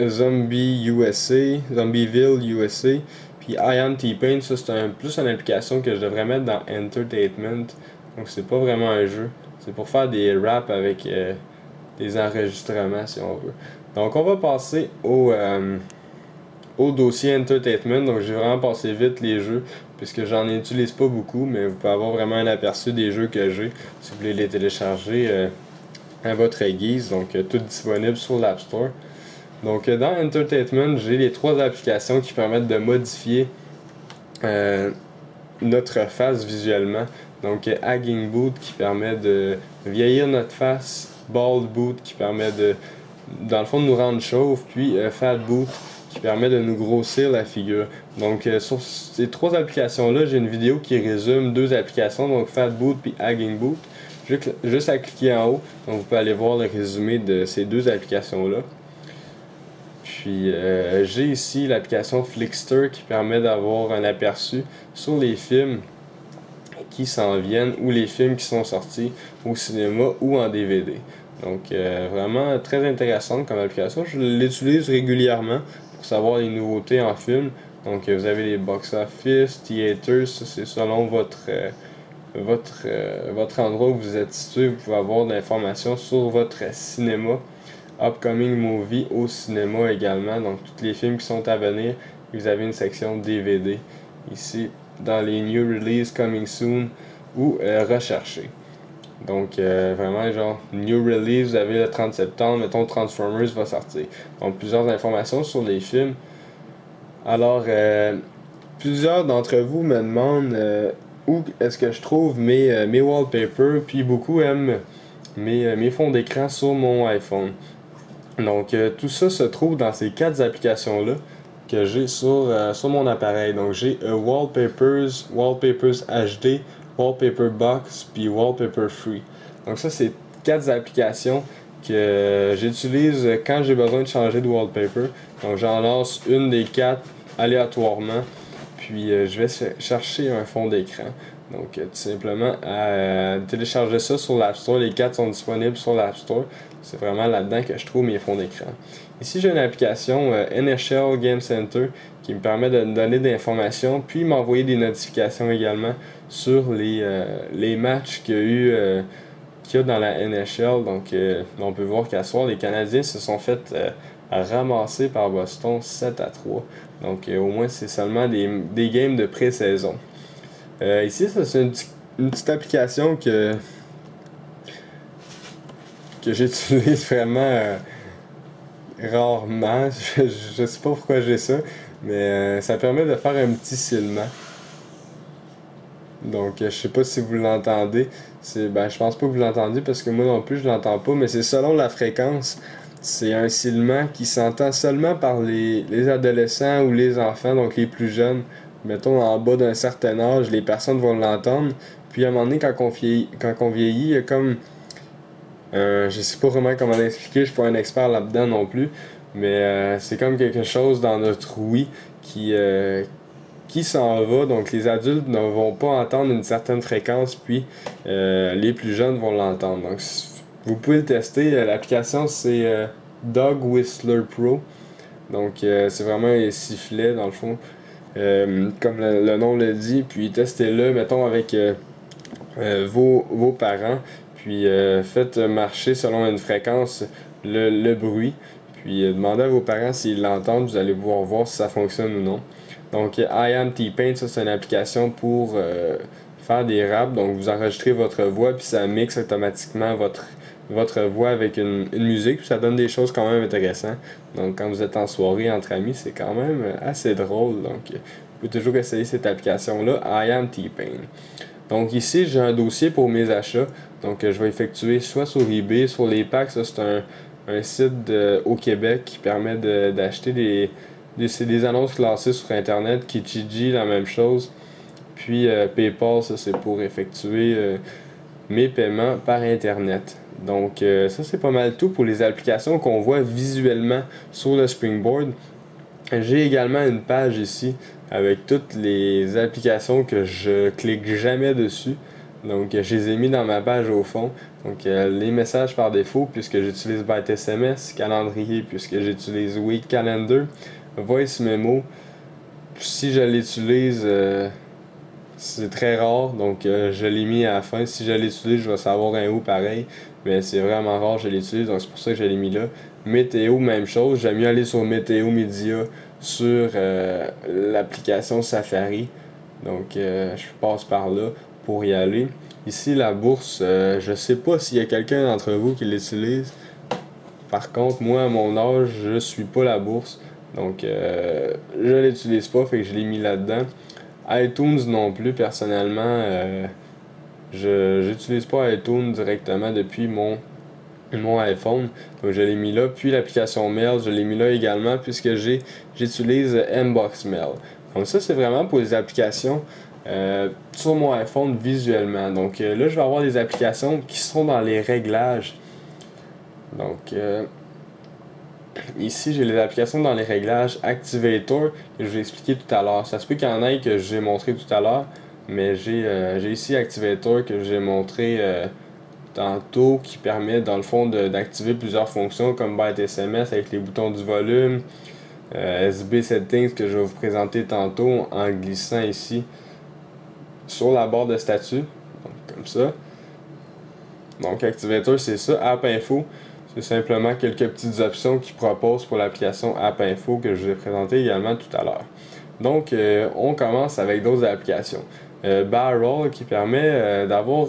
Zombie USA, Zombieville USA. Puis I Am T-Pain, ça c'est plus une application que je devrais mettre dans Entertainment. Donc c'est pas vraiment un jeu. C'est pour faire des raps avec des enregistrements si on veut. Donc on va passer au dossier Entertainment. Donc j'ai vraiment passé vite les jeux puisque j'en utilise pas beaucoup, mais vous pouvez avoir vraiment un aperçu des jeux que j'ai si vous voulez les télécharger à votre guise. Donc tout disponible sur l'App Store. Donc dans Entertainment, j'ai les 3 applications qui permettent de modifier notre face visuellement. Donc Hagging Boot qui permet de vieillir notre face, Bald Boot qui permet dans le fond de nous rendre chauve, puis Fat Boot qui permet de nous grossir la figure. Donc sur ces 3 applications-là, j'ai une vidéo qui résume 2 applications, donc Fat Boot puis Hagging Boot. Juste à cliquer en haut, donc vous pouvez aller voir le résumé de ces 2 applications-là. Puis j'ai ici l'application Flixster qui permet d'avoir un aperçu sur les films qui s'en viennent ou les films qui sont sortis au cinéma ou en DVD. Donc vraiment très intéressante comme application. Je l'utilise régulièrement pour savoir les nouveautés en film. Donc vous avez les box-office, theaters, ça c'est selon votre endroit où vous êtes situé. Vous pouvez avoir de l'information sur votre cinéma. Upcoming Movie au cinéma également, donc tous les films qui sont à venir. Vous avez une section DVD ici dans les New Release, Coming Soon ou Rechercher. Donc vraiment genre New Release, vous avez le 30 septembre, mettons Transformers va sortir. Donc plusieurs informations sur les films. Alors plusieurs d'entre vous me demandent où est-ce que je trouve mes wallpapers, puis beaucoup aiment mes fonds d'écran sur mon iPhone. Donc tout ça se trouve dans ces 4 applications-là que j'ai sur mon appareil. Donc j'ai Wallpapers, Wallpapers HD, Wallpaper Box, puis Wallpaper Free. Donc ça c'est 4 applications que j'utilise quand j'ai besoin de changer de wallpaper. Donc j'en lance une des 4 aléatoirement, puis je vais chercher un fond d'écran. Donc tout simplement à télécharger ça sur l'App Store. Les 4 sont disponibles sur l'App Store. C'est vraiment là-dedans que je trouve mes fonds d'écran. Ici j'ai une application NHL Game Center qui me permet de me donner des informations, puis m'envoyer des notifications également sur les matchs qu'il y a dans la NHL. Donc on peut voir qu'à soir les Canadiens se sont fait ramasser par Boston 7-3. Donc au moins c'est seulement des games de pré-saison. Ici, ça c'est une petite application que j'utilise vraiment rarement. Je sais pas pourquoi j'ai ça, mais ça permet de faire un petit silement. Donc, je sais pas si vous l'entendez. Je pense pas que vous l'entendez parce que moi non plus je l'entends pas, mais c'est selon la fréquence. C'est un silement qui s'entend seulement par les adolescents ou les enfants, donc les plus jeunes. Mettons en bas d'un certain âge, les personnes vont l'entendre, Puis à un moment donné, quand on vieillit, il y a comme... je sais pas vraiment comment l'expliquer, je suis pas un expert là-dedans non plus, mais c'est comme quelque chose dans notre ouïe qui s'en va. Donc les adultes ne vont pas entendre une certaine fréquence, puis les plus jeunes vont l'entendre. Donc vous pouvez le tester. L'application c'est Dog Whistler Pro. Donc c'est vraiment un sifflet dans le fond, comme le nom le dit. Puis testez-le, mettons avec vos parents. Puis faites marcher selon une fréquence le bruit. Puis demandez à vos parents s'ils l'entendent. Vous allez pouvoir voir si ça fonctionne ou non. Donc I Am T-Pain, ça c'est une application pour faire des raps. Donc vous enregistrez votre voix puis ça mixe automatiquement votre voix avec une musique, puis ça donne des choses quand même intéressantes. Donc quand vous êtes en soirée entre amis, c'est quand même assez drôle. Donc vous pouvez toujours essayer cette application-là, I Am T-Pain. Donc ici, j'ai un dossier pour mes achats. Donc je vais effectuer soit sur eBay, sur les packs. Ça c'est un site au Québec qui permet d'acheter des annonces classées sur Internet. Kijiji, la même chose. Puis PayPal, ça c'est pour effectuer mes paiements par Internet. Donc ça c'est pas mal tout pour les applications qu'on voit visuellement sur le Springboard. J'ai également une page ici avec toutes les applications que je clique jamais dessus. Donc je les ai mis dans ma page au fond. Donc les messages par défaut puisque j'utilise Byte SMS, calendrier puisque j'utilise Week Calendar, Voice Memo. Si je l'utilise, c'est très rare, donc je l'ai mis à la fin. Si je l'utilise, je vais savoir un où pareil, mais c'est vraiment rare, je l'utilise, donc c'est pour ça que je l'ai mis là. Météo, même chose, j'aime mieux aller sur Météo Média sur l'application Safari. Donc je passe par là pour y aller. Ici, la bourse, je sais pas s'il y a quelqu'un d'entre vous qui l'utilise. Par contre, moi, à mon âge, je suis pas la bourse. Donc je l'utilise pas, fait que je l'ai mis là-dedans. iTunes non plus, personnellement, je n'utilise pas iTunes directement depuis mon iPhone. Donc je l'ai mis là. Puis l'application Mail, je l'ai mis là également puisque j'utilise Inbox Mail. Donc ça, c'est vraiment pour les applications sur mon iPhone visuellement. Donc là, je vais avoir des applications qui sont dans les réglages. Donc ici, j'ai les applications dans les réglages Activator que je vous ai expliqué tout à l'heure. Ça se peut qu'il y en ait que j'ai montré tout à l'heure, mais j'ai ici Activator que j'ai montré tantôt qui permet dans le fond d'activer plusieurs fonctions comme Byte SMS avec les boutons du volume, SB Settings que je vais vous présenter tantôt en glissant ici sur la barre de statut, donc comme ça. Donc Activator c'est ça, App Info. C'est simplement quelques petites options qu'ils proposent pour l'application App Info que je vous ai présenté également tout à l'heure. Donc, on commence avec d'autres applications. Barrel qui permet d'avoir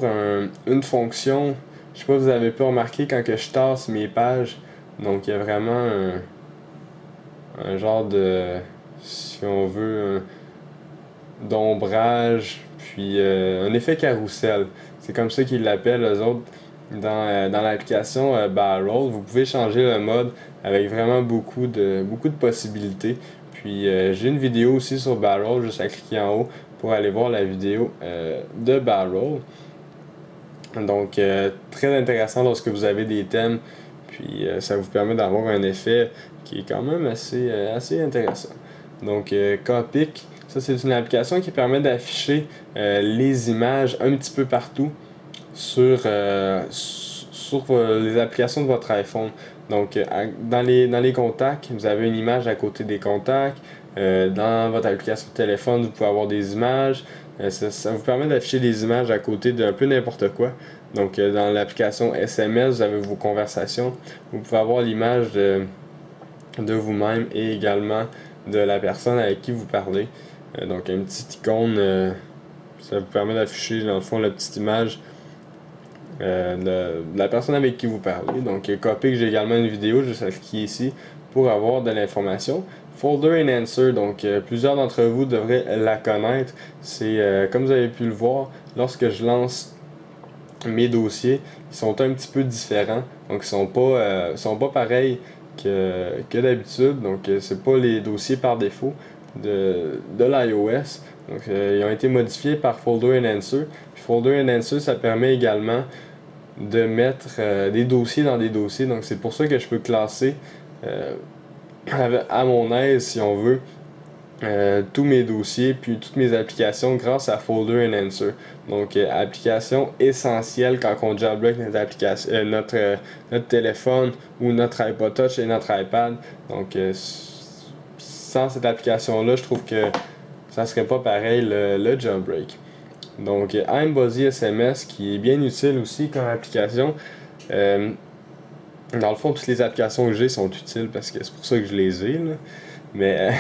une fonction, je sais pas si vous avez pu remarquer quand que je tasse mes pages. Donc, il y a vraiment un genre de, si on veut, d'ombrage, puis un effet carrousel. C'est comme ça qu'ils l'appellent eux autres. Dans l'application Barrel, vous pouvez changer le mode avec vraiment beaucoup de possibilités. Puis j'ai une vidéo aussi sur Barrel, juste à cliquer en haut pour aller voir la vidéo de Barrel. Donc très intéressant lorsque vous avez des thèmes, puis ça vous permet d'avoir un effet qui est quand même assez intéressant. Donc Copic, ça c'est une application qui permet d'afficher les images un petit peu partout sur les applications de votre iPhone. Donc, dans les contacts, vous avez une image à côté des contacts. Dans votre application de téléphone, vous pouvez avoir des images. Ça vous permet d'afficher des images à côté d'un peu n'importe quoi. Donc, dans l'application SMS, vous avez vos conversations. Vous pouvez avoir l'image de vous-même et également de la personne avec qui vous parlez. Donc, une petite icône, ça vous permet d'afficher, dans le fond, la petite image de la personne avec qui vous parlez. Donc, Copic, j'ai également une vidéo, juste à cliquer ici pour avoir de l'information. Folder Enhancer, donc plusieurs d'entre vous devraient la connaître. C'est comme vous avez pu le voir, lorsque je lance mes dossiers, ils sont un petit peu différents. Donc, ils sont pas pareils que d'habitude. Donc, c'est pas les dossiers par défaut de l'iOS. Donc, ils ont été modifiés par Folder Enhancer. Puis Folder Enhancer, ça permet également de mettre des dossiers dans des dossiers. Donc, c'est pour ça que je peux classer à mon aise, si on veut, tous mes dossiers puis toutes mes applications grâce à Folder Enhancer. Donc, application essentielle quand on jailbreak notre application, notre téléphone ou notre iPod Touch et notre iPad. Donc, sans cette application-là, je trouve que ça serait pas pareil le jailbreak. Donc, iMbuzzy SMS qui est bien utile aussi comme application. Dans le fond, toutes les applications que j'ai sont utiles parce que c'est pour ça que je les ai, là. Mais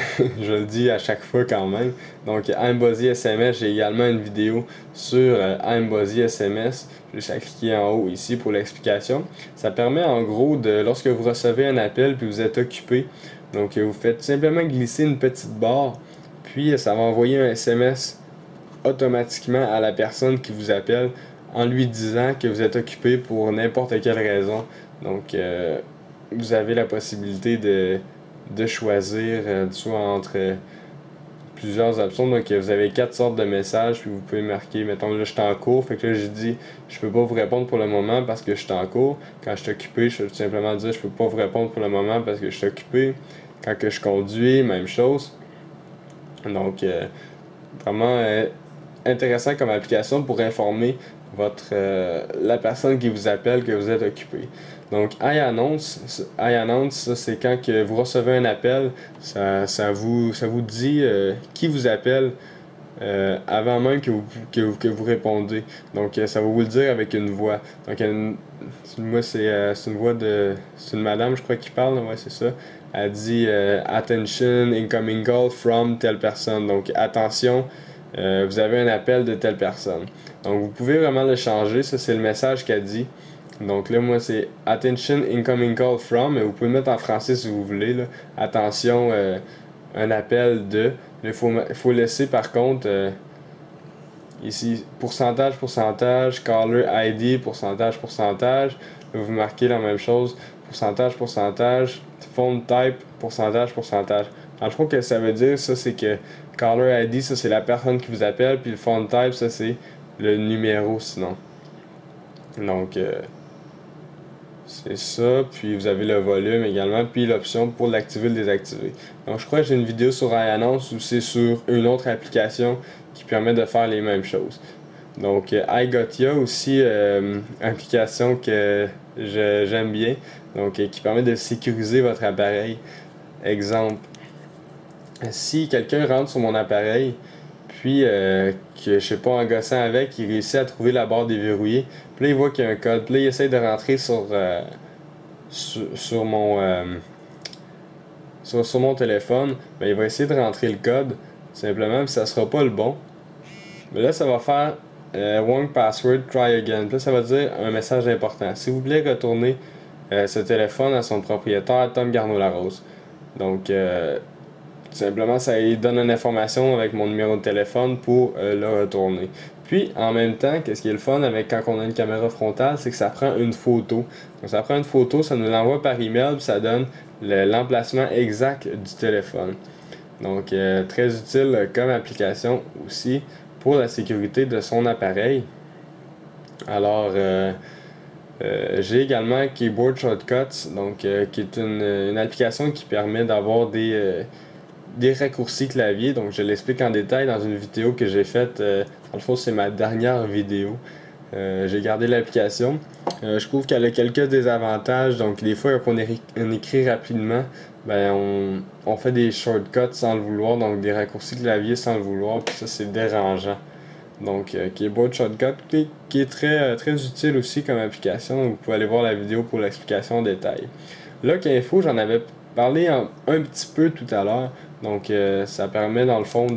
je le dis à chaque fois quand même. Donc, iMbuzzy SMS, j'ai également une vidéo sur iMbuzzy SMS. Juste à cliquer en haut ici pour l'explication. Ça permet en gros de, lorsque vous recevez un appel puis vous êtes occupé, donc vous faites simplement glisser une petite barre, puis ça va envoyer un SMS automatiquement à la personne qui vous appelle en lui disant que vous êtes occupé pour n'importe quelle raison. Donc, vous avez la possibilité de choisir soit entre plusieurs options. Donc, vous avez 4 sortes de messages, puis vous pouvez marquer, mettons, là, je suis en cours. Fait que là, j'ai dit, je peux pas vous répondre pour le moment parce que je suis en cours. Quand je suis occupé, je peux tout simplement dire, je peux pas vous répondre pour le moment parce que je suis occupé. Quand que je conduis, même chose. Donc, vraiment intéressant comme application pour informer la personne qui vous appelle que vous êtes occupé. Donc, iAnnounce, ça c'est quand que vous recevez un appel, ça vous dit qui vous appelle avant même que vous répondez. Donc, ça va vous le dire avec une voix. Donc, moi, c'est une voix c'est une madame, je crois, qui parle, ouais, c'est ça. Elle dit Attention, incoming call from telle personne. Donc, attention, vous avez un appel de telle personne. Donc, vous pouvez vraiment le changer. Ça, c'est le message qu'elle dit. Donc là, moi, c'est Attention, incoming call from. Mais vous pouvez le mettre en français si vous voulez, là. Attention, un appel de. Il faut laisser, par contre, ici, pourcentage, caller ID, pourcentage. Là, vous marquez la même chose. Pourcentage, phone type, pourcentage. Dans le fond, ce que ça veut dire, ça, c'est que caller ID, ça, c'est la personne qui vous appelle, puis le phone type, ça, c'est le numéro, sinon. Donc, c'est ça, puis vous avez le volume également, puis l'option pour l'activer ou le désactiver. Donc, je crois que j'ai une vidéo sur iAnnounce ou c'est sur une autre application qui permet de faire les mêmes choses. Donc, iGotya aussi, application que j'aime bien, donc qui permet de sécuriser votre appareil. Exemple, si quelqu'un rentre sur mon appareil, puis que je sais pas, en gossant avec, il réussit à trouver la barre déverrouillée, puis là il voit qu'il y a un code, puis là il essaie de rentrer sur mon téléphone, ben il va essayer de rentrer le code simplement, puis ça sera pas le bon. Mais là ça va faire wrong password, try again. Puis là ça va dire un message important. Si vous voulez retourner ce téléphone à son propriétaire, Tom Garneau-Larose. Donc tout simplement, ça lui donne une information avec mon numéro de téléphone pour le retourner. Puis, en même temps, qu'est-ce qui est le fun avec quand on a une caméra frontale, c'est que ça prend une photo. Donc, ça prend une photo, ça nous l'envoie par email, puis ça donne l'emplacement exact du téléphone. Donc, très utile comme application aussi pour la sécurité de son appareil. Alors, j'ai également Keyboard Shortcuts, donc qui est une application qui permet d'avoir des raccourcis clavier. Donc je l'explique en détail dans une vidéo que j'ai faite. Dans le fond, c'est ma dernière vidéo. J'ai gardé l'application. Je trouve qu'elle a quelques désavantages. Donc des fois, quand on écrit rapidement, ben on fait des shortcuts sans le vouloir, donc des raccourcis clavier sans le vouloir, puis ça c'est dérangeant. Donc Keyboard Shortcut qui est très utile aussi comme application. Vous pouvez aller voir la vidéo pour l'explication en détail. Lock Info, j'en avais parlé un petit peu tout à l'heure. Donc ça permet dans le fond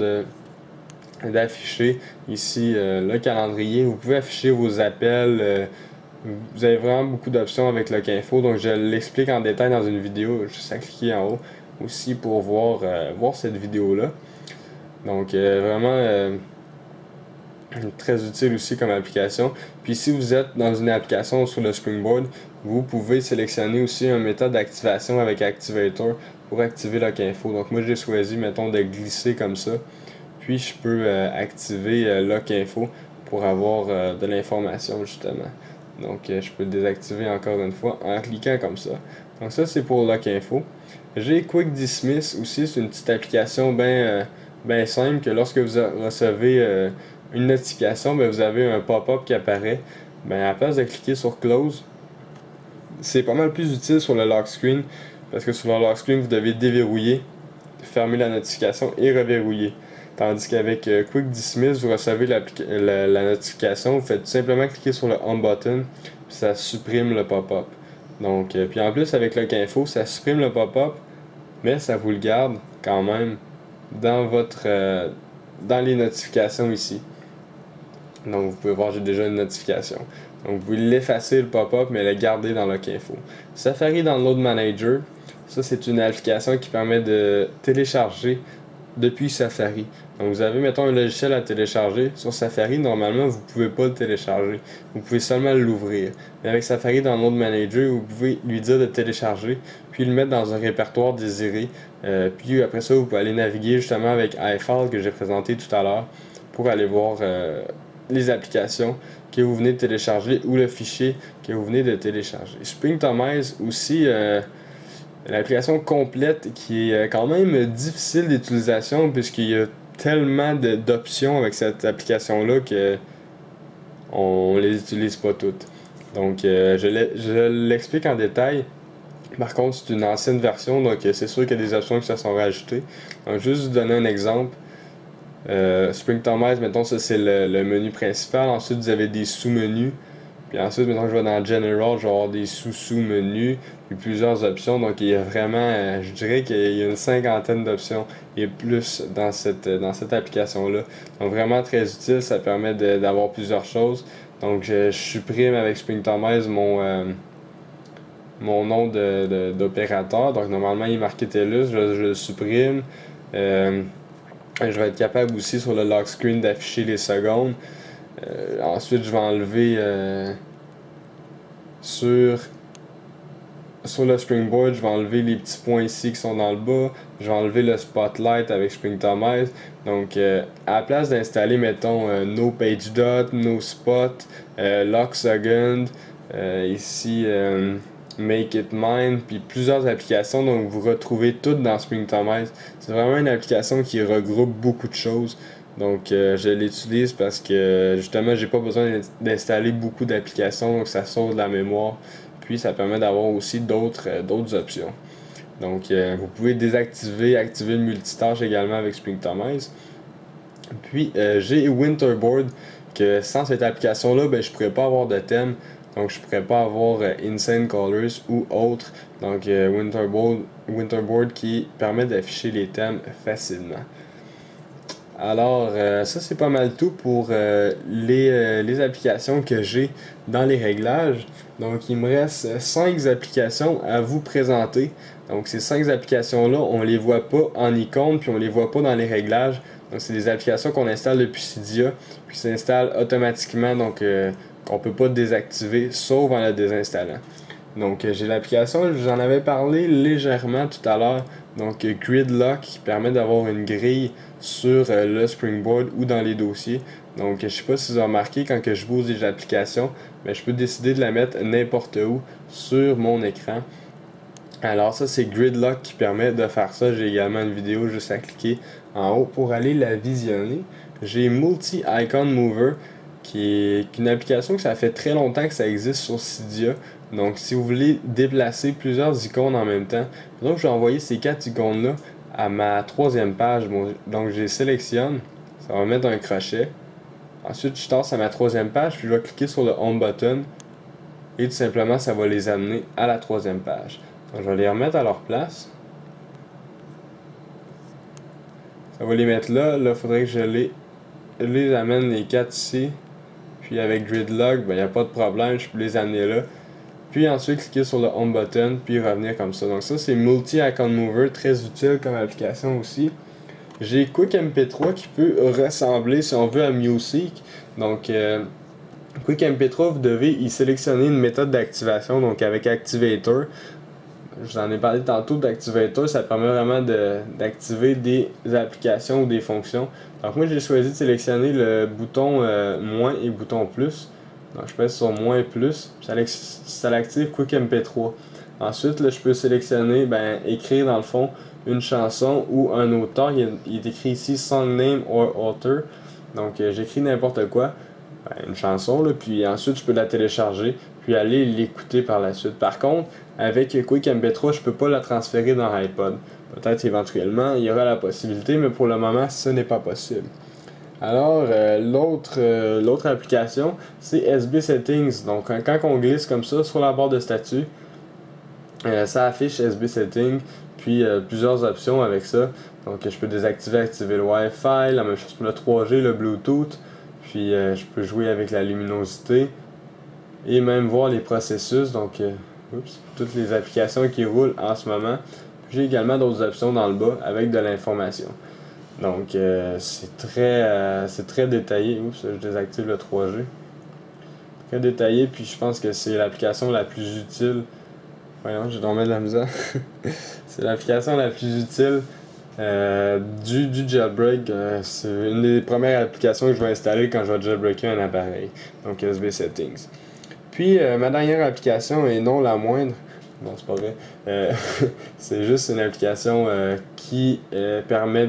d'afficher ici le calendrier. Vous pouvez afficher vos appels. Vous avez vraiment beaucoup d'options avec Lock Info. Donc je l'explique en détail dans une vidéo. Juste à cliquer en haut aussi pour voir cette vidéo-là. Donc vraiment très utile aussi comme application. Puis si vous êtes dans une application sur le Springboard, vous pouvez sélectionner aussi une méthode d'activation avec Activator pour activer Lock Info. Donc moi j'ai choisi, mettons, de glisser comme ça. puis je peux activer Lock Info pour avoir de l'information justement. Donc je peux le désactiver encore une fois en cliquant comme ça. Donc ça c'est pour Lock Info. J'ai Quick Dismiss aussi, c'est une petite application bien simple que lorsque vous recevez une notification, ben, vous avez un pop-up qui apparaît. Ben, à la place de cliquer sur Close, c'est pas mal plus utile sur le lock screen parce que sur le lock screen, vous devez déverrouiller, fermer la notification et reverrouiller. Tandis qu'avec Quick Dismiss, vous recevez la notification, vous faites tout simplement cliquer sur le Home button, puis ça supprime le pop-up. Donc, puis en plus, avec Lock Info, ça supprime le pop-up, mais ça vous le garde quand même dans dans les notifications ici. Donc, vous pouvez voir, j'ai déjà une notification. Donc, vous pouvez l'effacer le pop-up, mais le garder dans Lock Info. Safari Download Manager, ça c'est une application qui permet de télécharger depuis Safari. Donc vous avez, mettons, un logiciel à télécharger sur Safari, normalement vous ne pouvez pas le télécharger, vous pouvez seulement l'ouvrir. Mais avec Safari Download Manager, vous pouvez lui dire de télécharger, puis le mettre dans un répertoire désiré. Puis après ça, vous pouvez aller naviguer justement avec iFile que j'ai présenté tout à l'heure pour aller voir les applications que vous venez de télécharger ou le fichier que vous venez de télécharger. Springtomize aussi, l'application complète qui est quand même difficile d'utilisation puisqu'il y a tellement d'options avec cette application-là que on les utilise pas toutes. Donc je l'explique en détail. Par contre, c'est une ancienne version, donc c'est sûr qu'il y a des options qui se sont rajoutées. Donc juste vous donner un exemple. Springtomize, mettons, ça c'est le menu principal. Ensuite, vous avez des sous-menus. Puis ensuite, mettons que je vais dans General, je vais avoir des sous-menus, puis plusieurs options. Donc, il y a vraiment, je dirais qu'il y a une cinquantaine d'options et plus dans cette application-là. Donc, vraiment très utile, ça permet d'avoir plusieurs choses. Donc, je supprime avec Springtomize mon nom d'opérateur. Donc, normalement, il est marqué TELUS, je le supprime. Je vais être capable aussi sur le lock screen d'afficher les secondes. Ensuite, je vais enlever sur le Springboard, je vais enlever les petits points ici qui sont dans le bas. Je vais enlever le Spotlight avec Springtomize. Donc, à la place d'installer, mettons, No Page Dot, No Spot, Lock Second, ici Make It Mine, puis plusieurs applications, donc vous retrouvez toutes dans Springtomize. C'est vraiment une application qui regroupe beaucoup de choses. Donc je l'utilise parce que justement j'ai pas besoin d'installer beaucoup d'applications, donc ça sauve de la mémoire. Puis ça permet d'avoir aussi d'autres options. Donc vous pouvez désactiver, activer le multitâche également avec Springtomize. Puis j'ai Winterboard que sans cette application-là, ben, je pourrais pas avoir de thème. Donc je pourrais pas avoir Insane Colors ou autre. Donc Winterboard qui permet d'afficher les thèmes facilement. Alors, ça c'est pas mal tout pour les applications que j'ai dans les réglages. Donc, il me reste 5 applications à vous présenter. Donc, ces 5 applications-là, on les voit pas en icône, puis on les voit pas dans les réglages. Donc, c'est des applications qu'on installe depuis Cydia, puis qui s'installent automatiquement, donc qu'on peut pas désactiver, sauf en la désinstallant. Donc, j'ai l'application, j'en avais parlé légèrement tout à l'heure. Donc, Gridlock qui permet d'avoir une grille sur le Springboard ou dans les dossiers. Donc, je sais pas si vous avez remarqué, quand que je bouge des applications, mais je peux décider de la mettre n'importe où sur mon écran. Alors, ça, c'est Gridlock qui permet de faire ça. J'ai également une vidéo juste à cliquer en haut pour aller la visionner. J'ai Multi-Icon Mover qui est une application que ça fait très longtemps que ça existe sur Cydia. Donc, si vous voulez déplacer plusieurs icônes en même temps, donc je vais envoyer ces 4 icônes-là à ma 3e page. Bon, donc, je les sélectionne, ça va mettre un crochet. Ensuite, je tasse à ma 3e page, puis je vais cliquer sur le Home button et tout simplement, ça va les amener à la 3e page. Donc, je vais les remettre à leur place. Ça va les mettre là. Là, il faudrait que je les amène les 4 ici. Puis avec Gridlock, ben, il n'y a pas de problème, je peux les amener là. Puis ensuite, cliquer sur le Home button, puis revenir comme ça. Donc ça, c'est Multi-Icon Mover, très utile comme application aussi. J'ai Quick MP3 qui peut ressembler, si on veut, à Music. Donc, Quick MP3, vous devez y sélectionner une méthode d'activation, donc avec Activator. je vous en ai parlé tantôt d'Activator, ça permet vraiment d'activer des applications ou des fonctions. Donc moi j'ai choisi de sélectionner le bouton moins et bouton plus. Donc je pèse sur moins et plus, ça l'active Quick MP3. Ensuite, là, je peux sélectionner, écrire dans le fond une chanson ou un auteur. Il est écrit ici Song Name or Author. Donc j'écris n'importe quoi, une chanson, là, puis ensuite je peux la télécharger, puis aller l'écouter par la suite. Par contre, avec Quick MP3, je peux pas la transférer dans iPod. Peut-être éventuellement, il y aura la possibilité, mais pour le moment, ce n'est pas possible. Alors, l'autre application, c'est SB Settings. Donc, quand on glisse comme ça sur la barre de statut, ça affiche SB Settings, puis plusieurs options avec ça. Donc, je peux désactiver, activer le Wi-Fi, la même chose pour le 3G, le Bluetooth, puis je peux jouer avec la luminosité et même voir les processus. Donc, toutes les applications qui roulent en ce moment. J'ai également d'autres options dans le bas avec de l'information. Donc c'est très détaillé. Oups, je désactive le 3G. Très détaillé, puis je pense que c'est l'application la plus utile. Voyons, j'ai dormi de la misère. C'est l'application la plus utile du jailbreak. C'est une des premières applications que je vais installer quand je vais jailbreaker un appareil. Donc SB Settings. Puis ma dernière application, et non la moindre, non, c'est pas vrai. C'est juste une application qui permet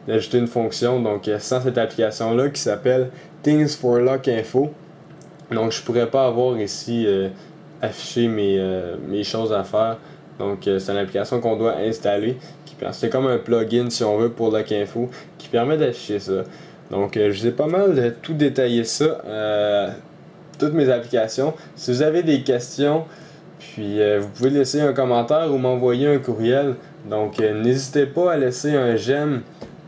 d'ajouter une fonction. Donc, sans cette application-là qui s'appelle Things for Lock Info. Donc, je pourrais pas avoir ici affiché mes choses à faire. Donc, c'est une application qu'on doit installer. C'est comme un plugin, si on veut, pour Lock Info qui permet d'afficher ça. Donc, je vous ai pas mal tout détaillé ça. Toutes mes applications. Si vous avez des questions, puis vous pouvez laisser un commentaire ou m'envoyer un courriel. Donc n'hésitez pas à laisser un j'aime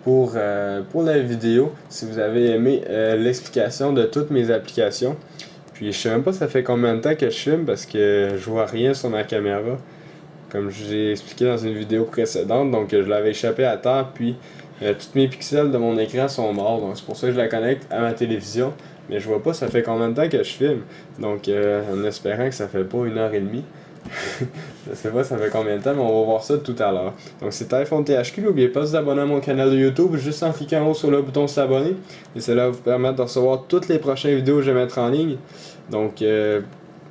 pour la vidéo si vous avez aimé l'explication de toutes mes applications. Puis je sais même pas ça fait combien de temps que je filme parce que je vois rien sur ma caméra. Comme je vous ai expliqué dans une vidéo précédente. Donc je l'avais échappé à terre puis tous mes pixels de mon écran sont morts. Donc c'est pour ça que je la connecte à ma télévision. Mais je vois pas ça fait combien de temps que je filme. Donc en espérant que ça fait pas 1h30. Je sais pas ça fait combien de temps, mais on va voir ça tout à l'heure. Donc c'est iPhone THQ, n'oubliez pas de vous abonner à mon canal de YouTube juste en cliquant en haut sur le bouton s'abonner. Et cela va vous permettre de recevoir toutes les prochaines vidéos que je vais mettre en ligne. Donc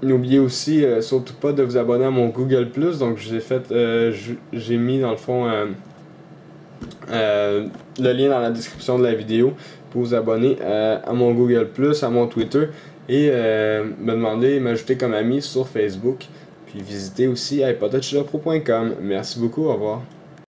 n'oubliez aussi surtout pas de vous abonner à mon Google+. Donc j'ai mis dans le fond le lien dans la description de la vidéo pour vous abonner à mon Google+, à mon Twitter et m'ajouter comme ami sur Facebook. Puis visitez aussi iPodTouchPro.com. Merci beaucoup, au revoir.